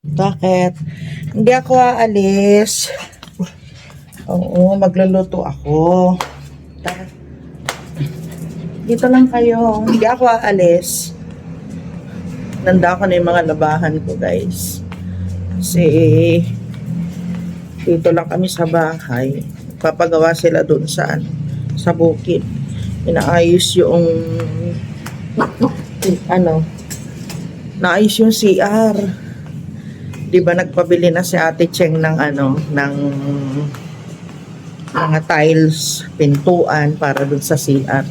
Bakit? Hindi ako aalis. Oo, magluluto ako. Dito lang kayo. Hindi ako aalis. Nanda ko na yung mga labahan ko, guys. Kasi dito lang kami sa bahay. Papagawa sila doon sa bukid. Inaayos yung ano, naayos yung CR. 'Di ba nagpabili na si Ate Cheng ng ng mga tiles, pintuan para doon sa CR.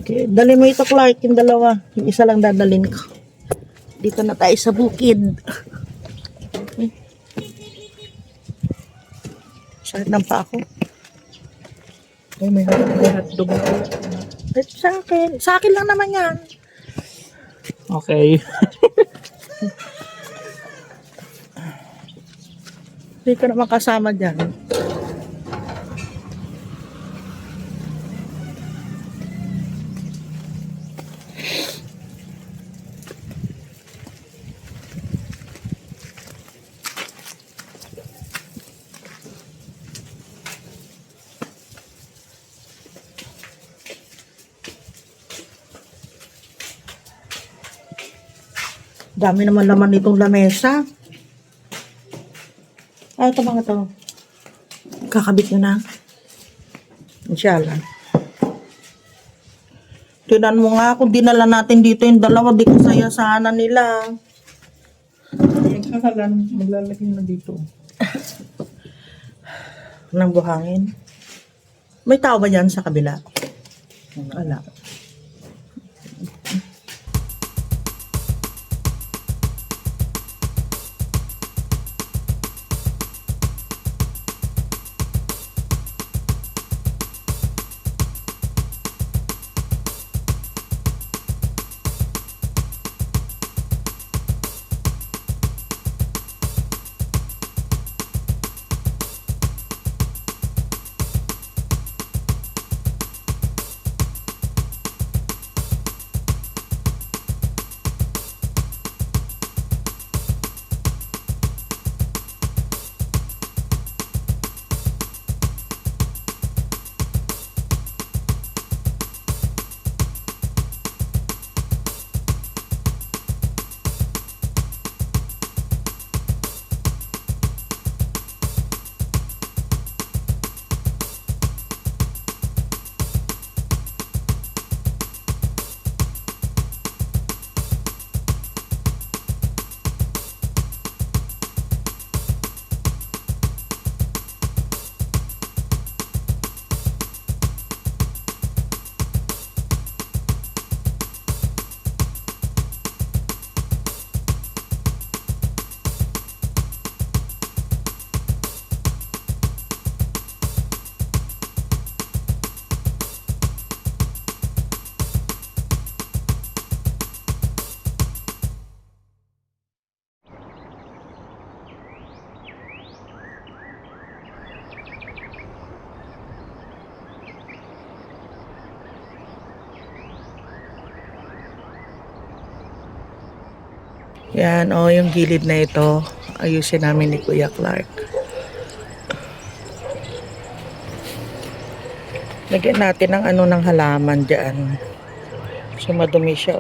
Okay, dali mo ito, Clark, yung dalawa. Yung isa lang dadalhin ko. Dito na tayo sa bukid. Okay. Sakit ng pa ako. Ay, may hotdog ako. Sa akin. Sa akin lang naman yan. Okay. Hindi ka naman kasama dyan. Dami naman laman nitong lamesa. Ito mga to. Kakabit nyo na. Inshallah. Tinan mo nga kung dinala natin dito yung dalawa, di ko saya sana nila. Magsakalan, maglalagay na dito. Nang buhangin. May tao ba dyan sa kabila? Wala. Yan, yung gilid na ito, ayusin namin ni Kuya Clark. Lagyan natin ng ng halaman dyan. Kasi madumi siya,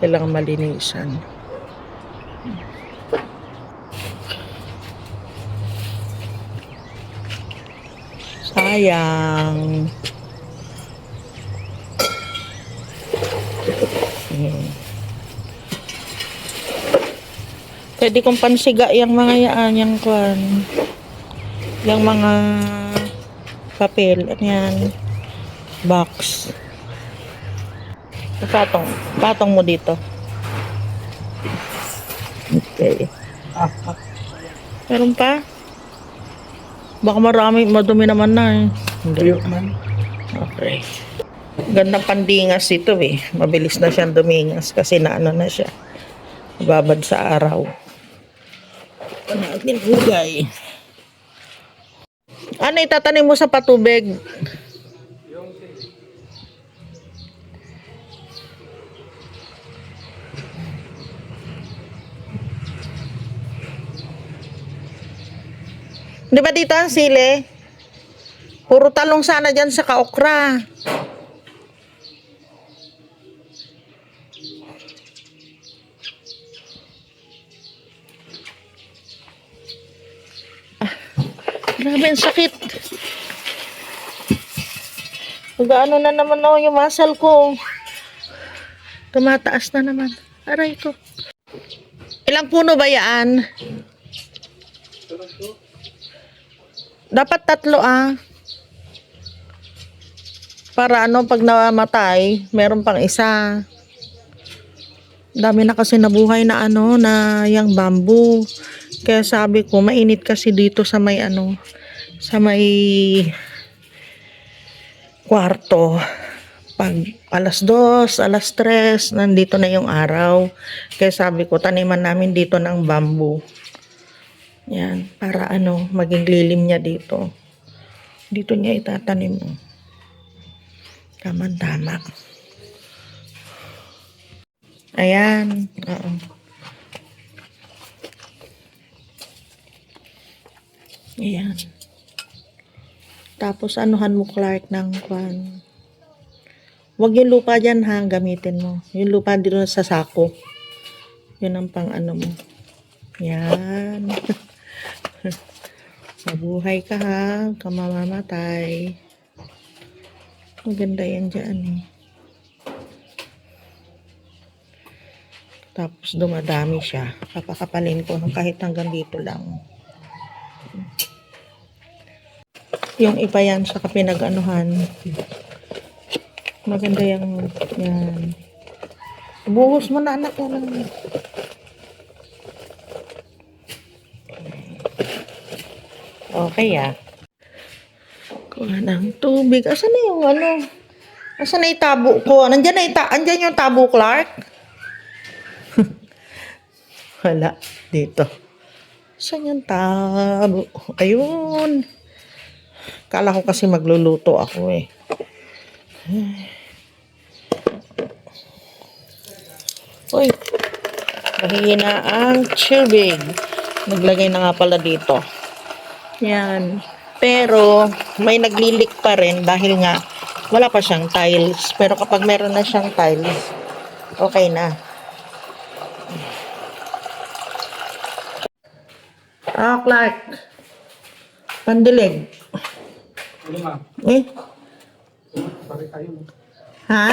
kailangan malinisan. Sayang. Pwede kong pansiga yung mga yung kwan. Yung mga papel. Yan. Box. Patong mo dito. Okay. Meron pa? Baka madumi naman na eh. Hindi. Tuyo man. Okay. Gandang pandingas ito eh. Mabilis na siyang dumingas kasi naano na siya. Babad sa araw. Ito natin hugay. Ano itatanim mo sa patubig? Di ba dito ang sili? Puro talong sana dyan sa kaokra. Grabe ang sakit. Gaano na naman ako yung muscle ko. Tumataas na naman. Aray ko. Ilang puno ba yan? Dapat 3 ah. Para ano, pag namatay, meron pang isa. Dami na kasi nabuhay na ano, na yung bamboo. Kaya sabi ko, mainit kasi dito sa may ano, sa may kwarto. Pag alas 2, alas 3, nandito na yung araw. Kaya sabi ko, taniman namin dito ng bamboo. Yan, para ano, maging lilim niya dito. Dito niya itatanim. Tama-tama. Ayan. Oo. Ayan. Tapos anuhan mo, Clark, ng kwan. Huwag yung lupa dyan ha, gamitin mo. Yung lupa dito sa sako. Yun ang pang ano mo. Yan. Mabuhay ka ha, kamamamatay. Maganda yan dyan eh. Tapos dumadami siya. Papakapalin ko kahit hanggang dito lang. Yung iba yan sa pinag-anuhan. Maganda yung yan. Buhos mo na anak yan. Okay ah. Kuha ng tubig. Asan na yung ano? Asan na yung tabo ko? Andyan yung tabo, Clark? Wala. Dito. Saan yung tabo? Ayun. Kala ko kasi magluluto ako eh. Uy. Mahina ang tubig. Naglagay na nga pala dito. Yan. Pero, may naglilik pa rin dahil nga wala pa siyang tiles. Pero kapag meron na siyang tiles, okay na. Ah, Clark. Pandilig. Ano ma? Eh? Pare tayo. Ha?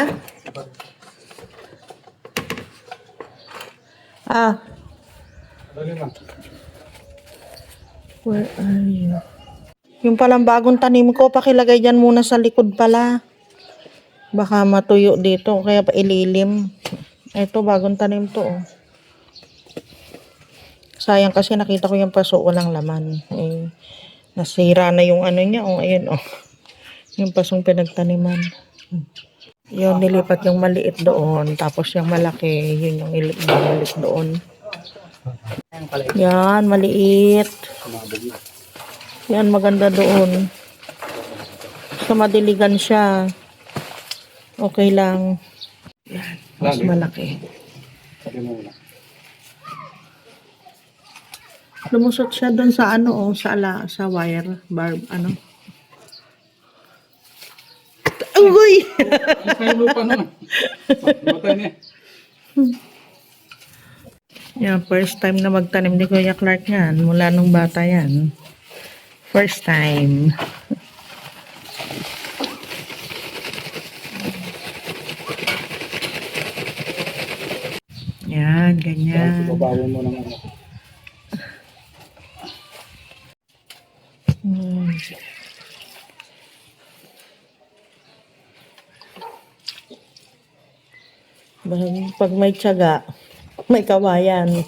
Ah. Ano ma? Where are you? Yung palang bagong tanim ko, pakilagay dyan muna sa likod pala. Baka matuyo dito, kaya pa ililim. Ito, bagong tanim to. Oh. Sayang kasi nakita ko yung paso, walang laman. Eh, nasira na yung ano niya. Oh, ayun, oh. Yung pasong pinagtaniman. Yun, nilipat yung maliit doon. Tapos yung malaki, yun yung ibabalik doon. Yan, maliit. Yan, maganda doon. Sa madiligan siya. Okay lang. Yan, mas malaki. Lumusot siya doon sa ano, oh, sa wire, barb, ano. Uy! Kaya mo pa naman. Matay niya. Yan, first time na magtanim ni Kuya Clark yan. Mula nung bata yan. First time. Yan, ganyan. Babawan mo naman. Pag may tiyaga, may kawayan.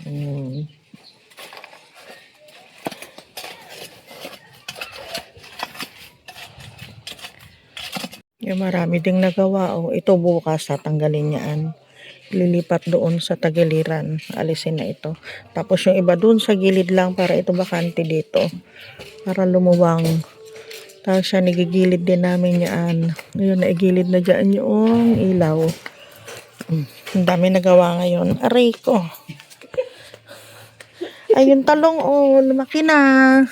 Hmm. Yung marami ding nagawa. Oh. Ito bukas, tatanggalin yan. Lilipat doon sa tagiliran. Alisin na ito. Tapos yung iba doon sa gilid lang para ito bakante dito. Para lumuwang. Tapos siya nagigilid din namin yan. Ayun, naigilid na dyan yung ilaw. Ang dami nagawa ngayon. Aray ko. Ayun talong, oh, lumaki na.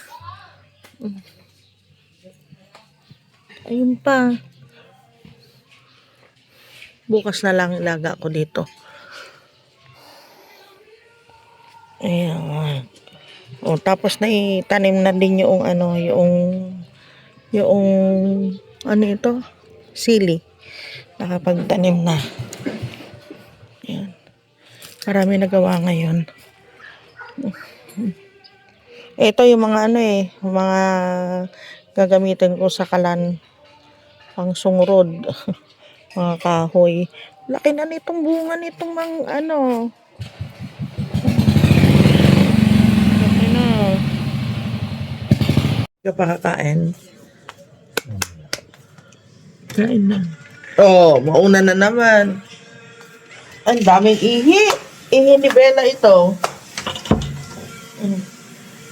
Ayun pa. Bukas na lang ilaga ko dito. Ayan. O, tapos na itanim na din yung ano, yung ano ito? Sili. Nakapagtanim na. Ayan. Marami nagawa ngayon. Ito yung mga ano mga gagamitin ko sa kalan pang sungrod. Mga kahoy. Laki na nitong bunga nitong ano. Laki na. Hindi ka pa kakain. Kain na. Oh, mauna na naman. Ang daming ihi. Ihi ni Bella ito.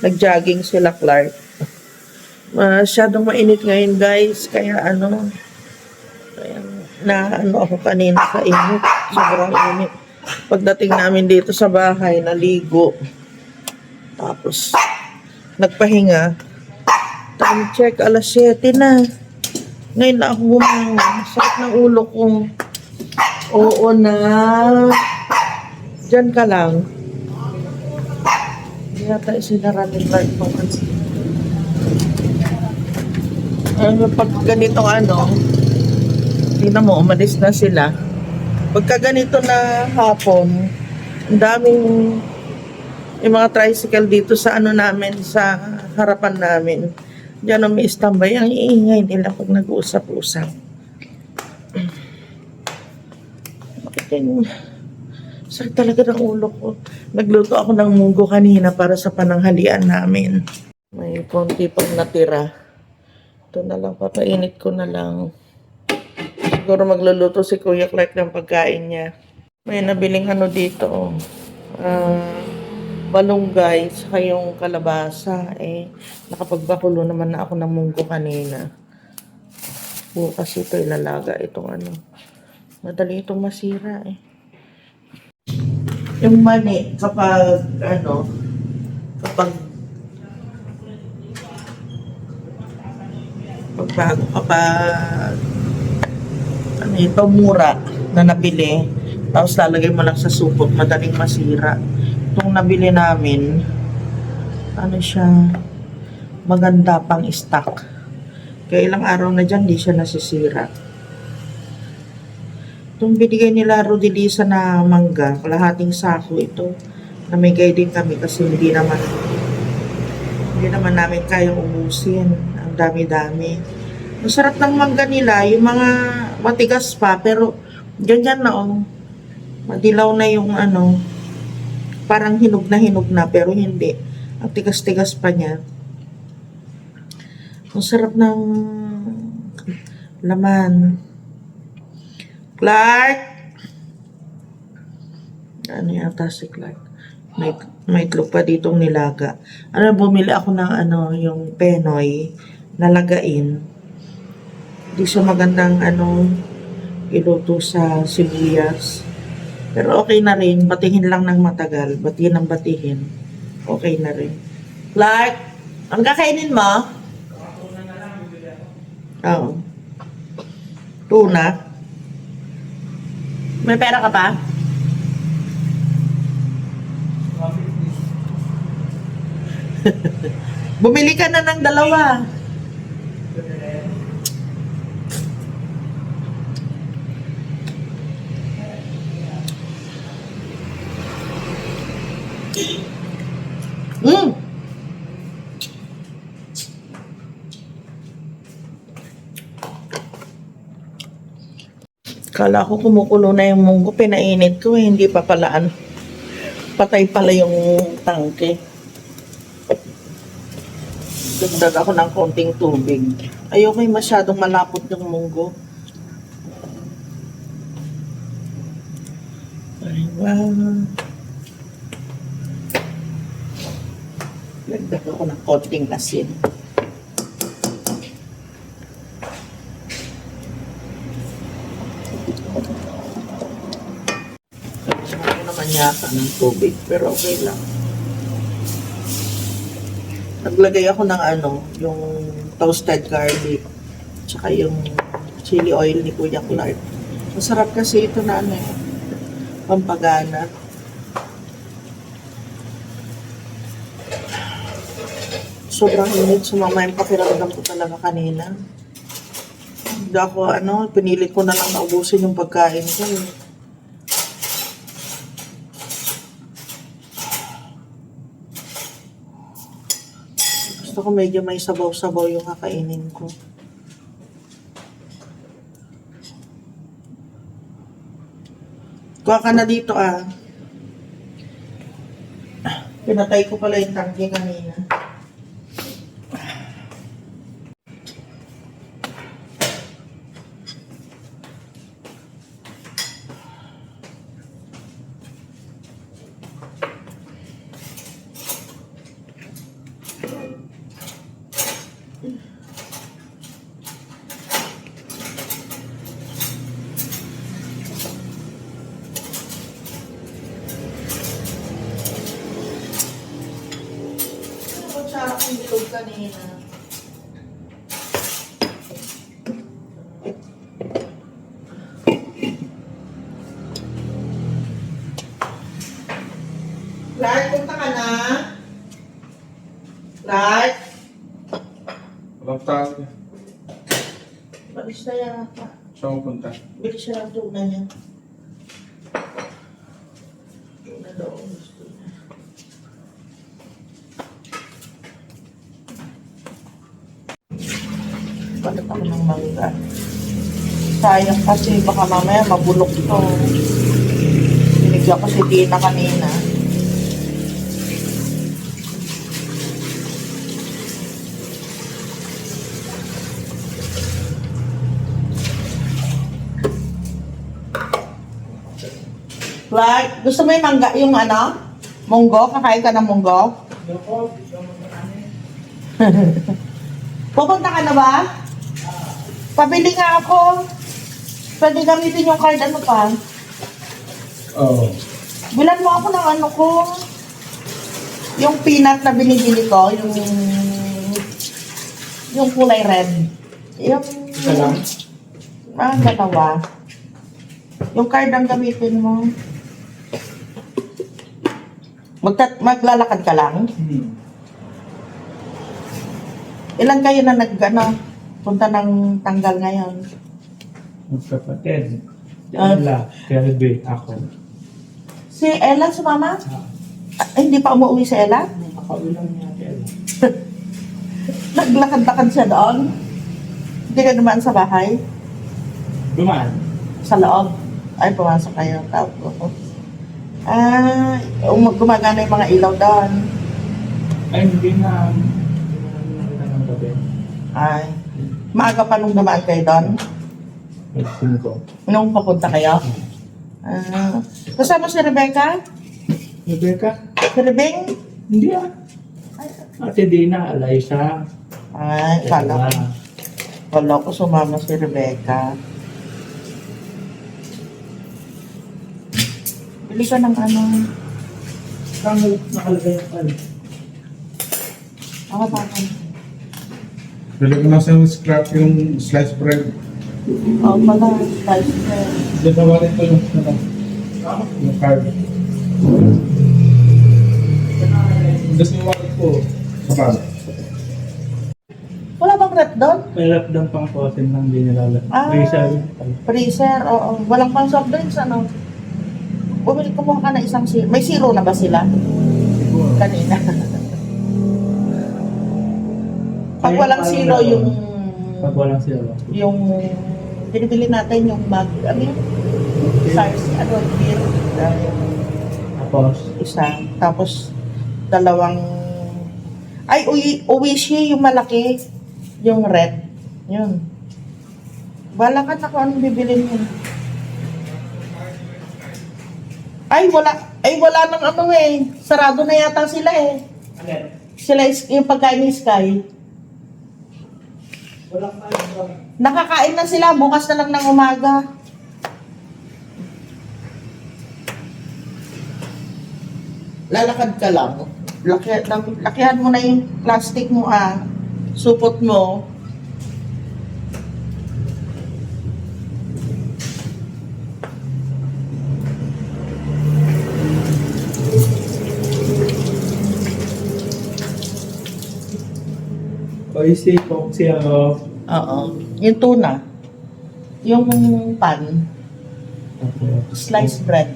Nag-jogging sila Clark. Masyadong mainit ngayon guys. Kaya na ako kanina sa init. Sobrang init. Pagdating namin dito sa bahay, naligo. Tapos, nagpahinga. Time check, alas 7 na. Ngayon na ako bumangon. Sakit ng ulo ko. Oo na. Diyan ka lang. Hindi yata isinara ni Clark pa kasi. Pag ganitong tingnan mo, umalis na sila. Pagka ganito na hapon, ang daming yung mga tricycle dito sa namin, sa harapan namin. Diyan may standby. Ang iingay nila pag nag-uusap-usap. Sakit talaga ng ulo ko. Nagluto ako ng munggo kanina para sa pananghalian namin. May konti pang natira. Ito na lang, papainit ko na lang. Siguro magluluto si Kuya Clark ng pagkain niya. May nabiling dito. Balunggay, saka yung kalabasa. Nakapagbakulo naman na ako ng munggo kanina. Bukas ito ilalaga itong Madali itong masira Yung mani, kapag ito mura na nabili, tapos lalagay mo lang sa supot, madaling masira. Itong nabili namin, siya, maganda pang stock. Kaya ilang araw na dyan, di siya nasisira. Itong binigay nila Rodelisa na mangga, kalahating sako ito, namigay din kami kasi hindi naman namin kayang ubusin. Ang dami-dami. Masarap ng mangga nila, yung mga matigas pa, pero ganyan na madilaw na yung parang hinog na, pero hindi. Ang tigas-tigas pa niya. Ang sarap ng laman. Clark! Yata si Clark? May itlog pa ditong nilaga. Bumili ako ng yung penoy, nalagain. Hindi siya magandang iluto sa sibuyas. Pero okay na rin. Batihin lang ng matagal. Batihin ang batihin. Okay na rin. Clark, ang kakainin mo? Oo. Tuna. May pera ka pa? Bumili ka na ng dalawa. Kala ko kumukulo na yung munggo, pinainit ko, hindi pa pala Patay pala yung tangke. Dagdag ako ng konting tubig. Ayoko yung masyadong malapot yung munggo. Ay, wow. Dagdag ako ng konting asin. Ako naman yata ng tubig, pero okay lang. Naglagay ako ng yung toasted garlic, tsaka yung chili oil ni Kuya Clark. Masarap kasi ito na pampagana. Sobrang init, sumama yung pakiramdam ko talaga kanina. Hindi ako, pinilit ko na lang naubusin yung pagkain ko. Gusto ko medyo may sabaw-sabaw yung kakainin ko. Kuha ka na dito Pinatay ko pala yung tangke kanina. Kutsara kong bilog kanina. Clark, punta ka na? Clark? Walang tao. Balis na yata. Saan mo punta? Bilis siya ng tuna niya. Tuna daw. Gusto niya. Balat ako ng mangga. Sayang kasi baka mamaya mabulok ito. Binigyan ko si Tina kanina. Clark, gusto mo yung mangga, yung munggo? Kakain ka ng munggo? Pupunta ka na ba? Pabili nga ako. Pwede gamitin yung card pa. Oo. Bilan mo ako ng ko. Yung peanut na binibili ko, yung kulay red. Yung... Isa lang? Dalawa. Yung card ang gamitin mo. Maglalakad ka lang? Ilan kayo na punta ng tanggal ngayon? Magkapatid. Si Ella, Kelby, ako. Si Ella sumama? Hindi pa umuwi si Ella? Nakaulang niya si Ella. Naglakad-lakad siya doon? Hindi ka dumaan sa bahay? Dumaan. Sa loob? Ay, pumasok kayo. Tapos, gumagana yung mga ilaw doon. Ay, hindi na nakita ng gabi. Ay, maaga pa nung dumaan kayo doon? Nagsin ko. Nung papunta kayo? Kasama si Rebecca? Rebecca? Si Rebeng? Hindi Ate Dina, Eliza. Ay, kala ko sumama si Rebecca. Bili ka ng Saan nakalagay yung pala? Ako pa. Dali ko na sa scrap yung sliced bread. Oo pala, spicy bread. Dinawarin ko yung card. Tapos yung wallet ko sa bag. Wala bang rep doon? May lap doon pang potin lang, hindi nilalagay. Freezer. Freezer, oo. Walang pang soft drinks, Bumili kumuha ka na isang zero. May zero na ba sila? Siguro. Kanina. Pag walang zero, Pag walang zero. yung binibili natin yung mag, yun? SARS, beer. Tapos, isa. Tapos, dalawang... Ay, Oishi, yung malaki. Yung red. Yun. Bala ka na kung anong bibilin mo. Ay, wala nang ano eh. Sarado na yata sila eh. Sila, yung pagkain ni Sky. Walang kain. Nakakain na sila, bukas na lang ng umaga. Lalakad ka lang. Lakihan mo na yung plastic mo supot mo. Oishi, Foxy, Oo. Yung tuna. Yung pan. Sliced bread.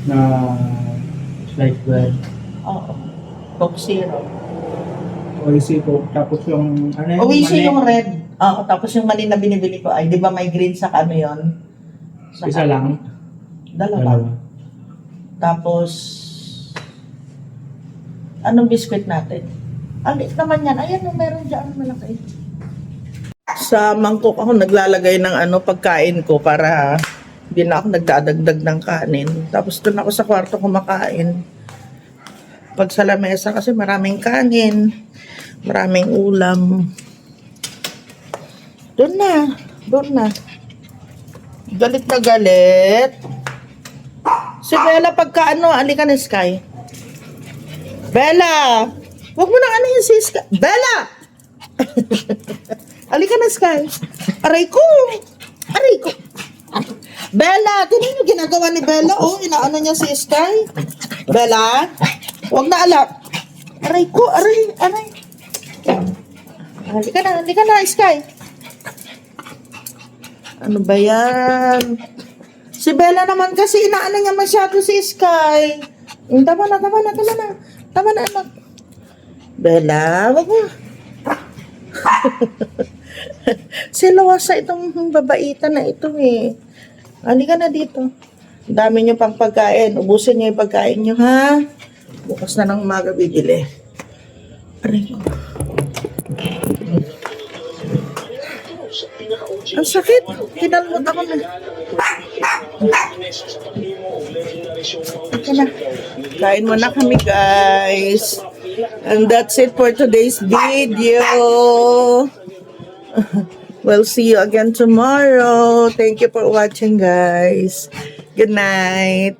na sliced bread. Oo. Coke Zero. Oishi po. Tapos yung, ano yun? Oishi mani? yung red. Oo. Tapos yung mali na binibili ko ay, di ba may green sa ano yun? Isa lang. Dalawa. Tapos, anong biscuit natin? Alit naman yan. Ayan, meron dyan malaki. Sa mangkok ako naglalagay ng pagkain ko para hindi na ako nagdadagdag ng kanin. Tapos doon ako sa kwarto kumakain. Pag sa lamesa kasi maraming kanin, maraming ulam. Doon na. Galit na galit. Si Bella pagka alika na Sky. Bella! Huwag mo nang yung si Sky. Bella! Alika na Sky. Aray ko. Bella, tinan yung ginagawa ni Bella. Oh, inaano niya si Sky. Bella, huwag na alak. Aray ko, aray. Halika na, Sky. Ano ba yan? Si Bella naman kasi inaano niya masyado si Sky. Tama na, anak. Bella, wag mo. Siluwasa itong babaitan na ito eh. Halika na dito. Ang dami nyo pang pagkain. Ubusin nyo yung pagkain nyo, ha? Bukas na ng umaga bibili. Aray ko. Ang sakit. Kinalmot ako na. Ito na. Kain mo na kami, guys. And that's it for today's video. We'll see you again tomorrow. Thank you for watching, guys. Good night.